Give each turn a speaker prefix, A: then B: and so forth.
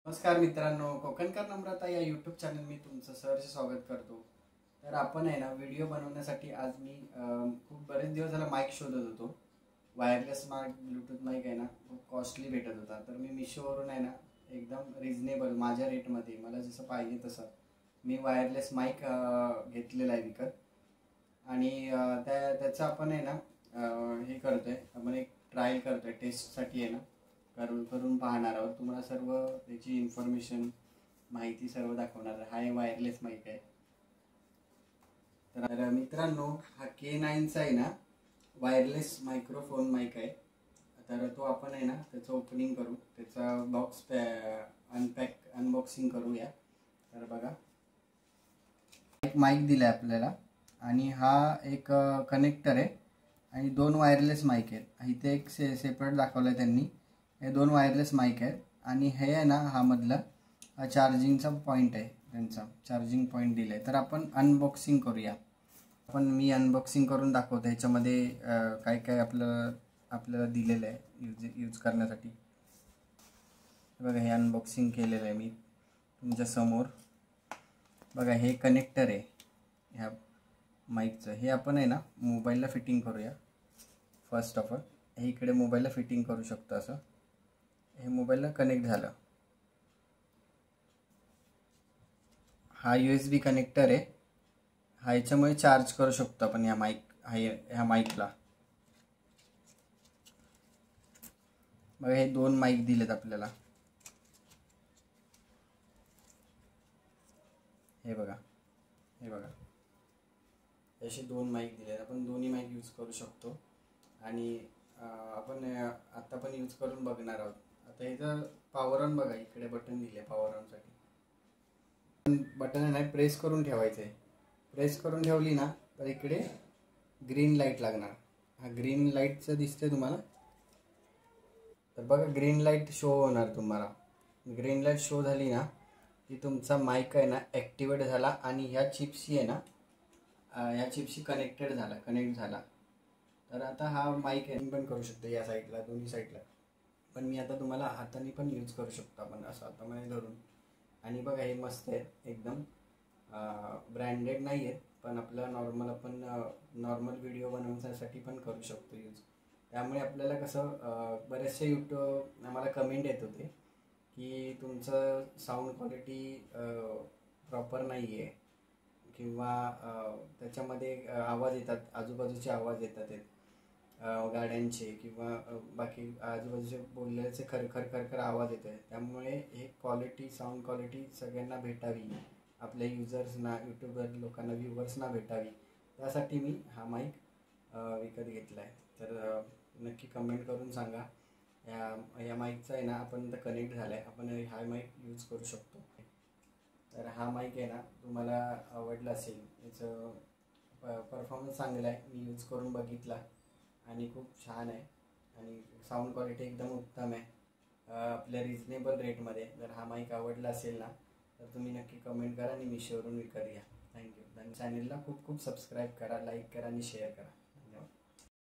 A: नमस्कार मित्रांनो, कोकणकर नम्रता या यूट्यूब चॅनल मी तुमचं सहर्ष स्वागत करतो। तर आपण आहे ना व्हिडिओ बनवण्यासाठी आज मी खूप बरेच दिवस झाला माईक शोधत होतो। वायरलेस माईक ब्लूटूथ माईक आहे ना खूप कॉस्टली भेटत होता। तर मी मिशोवरून आहे ना एकदम रिजनेबल माझ्या रेटमध्ये मला जसं पाहिजे तसं मी वायरलेस माईक घेतलेला आहे विकत। आणि त्याचं आपण आहे ना हे करतोय, आपण एक ट्रायल करतोय, टेस्टसाठी आहे ना करून पाहणार आहोत। तुम्हाला सर्व त्याची इन्फॉर्मेशन माहिती सर्व दाखवणार आहे। हा वायरलेस माईक आहे। तर मित्रांनो हा K9 चा आहे ना वायरलेस मायक्रोफोन माईक आहे। तर तो आपण आहे ना त्याचं ओपनिंग करू, त्याचा बॉक्स अनबॉक्सिंग करूया। तर बघा एक माईक दिलाय आपल्याला आणि हा एक कनेक्टर आहे आणि दोन वायरलेस माईक आहेत। इथे एक सेपरेट दाखवलंय त्यांनी, हे दोन वायरलेस माईक आहेत आणि हे आहे ना हा मधला चार्जिंगचा पॉइंट आहे, त्यांचा चार्जिंग पॉइंट दिलाय। तर आपण अनबॉक्सिंग करूया। मी अनबॉक्सिंग करून दाखवतो ह्याच्यामध्ये काय काय आपल्याला दिलेलं आहे यूज करण्यासाठी। बघा हे अनबॉक्सिंग केलेलं आहे मी तुमच्या समोर। बघा हे कनेक्टर आहे ह्या माईकचं, हे आपण आहे ना मोबाईलला फिटिंग करूया। फर्स्ट ऑफ ऑल हे इकडे मोबाईलला फिटिंग करू शकतो, असं हे मोबाईलला कनेक्ट झालं। हा USB कनेक्टर आहे, हा याच्यामुळे चार्ज करू शकतो आपण ह्या माईकला। बघा हे दोन माईक दिलेत आपल्याला, हे बघा असे दोन माईक दिलेत। आपण दोन्ही माईक यूज करू शकतो आणि आपण आता पण यूज करून बघणार आहोत। आता इथं पॉवर ऑन बघा, इकडे बटन दिले पॉवर ऑन साठी। बटन आहे ना प्रेस करून ठेवायचं आहे। प्रेस करून ठेवली ना तर इकडे ग्रीन लाईट लागणार। हा ग्रीन लाईटचं दिसतंय तुम्हाला, तर बघा ग्रीन लाईट शो होणार तुम्हाला। ग्रीन लाईट शो झाली ना की तुमचा माईक आहे ना ॲक्टिवेट झाला आणि ह्या चिपशी आहे ना ह्या चिपशी कनेक्ट झाला। तर आता हा माईक आहे पण करू शकतो या साईडला, दोन्ही साईडला। पण मी आता तुम्हाला हाताने पण यूज करू शकतो आपण, असं हातामध्ये धरून। आणि बघा हे मस्त आहे एकदम, ब्रँडेड नाही आहेत पण आपलं आपण नॉर्मल व्हिडिओ बनवण्यासाठी पण करू शकतो यूज। त्यामुळे आपल्याला कसं बरेचसे आम्हाला कमेंट येत होते की तुमचं साऊंड क्वालिटी प्रॉपर नाही आहे किंवा त्याच्यामध्ये आवाज येतात, आजूबाजूचे आवाज येतात गाड्यांचे किंवा बाकी आजूबाजूचे बोलल्याचे खरखर आवाज येतो आहे। त्यामुळे हे साऊंड क्वालिटी सगळ्यांना भेटावी, आपल्या युजर्सना, यूट्यूबर लोकांना, व्ह्यूवर्सना भेटावी, त्यासाठी मी हा माईक विकत घेतला आहे। तर नक्की कमेंट करून सांगा या माईकचा आहे ना आपण तर कनेक्ट झाला आहे, आपण हा माईक यूज करू शकतो। तर हा माईक आहे ना तुम्हाला आवडला असेल, याचं परफॉर्मन्स चांगला आहे, मी यूज करून बघितला आणि खूप छान आहे आणि साऊंड क्वालिटी एकदम उत्तम आहे आपल्या रिजनेबल रेटमध्ये। जर हा माईक आवडला असेल ना तर तुम्ही नक्की कमेंट करा आणि मिशोवरून विकत घ्या। थँक्यू। चॅनलला खूप सबस्क्राईब करा, लाईक करा आणि शेअर करा।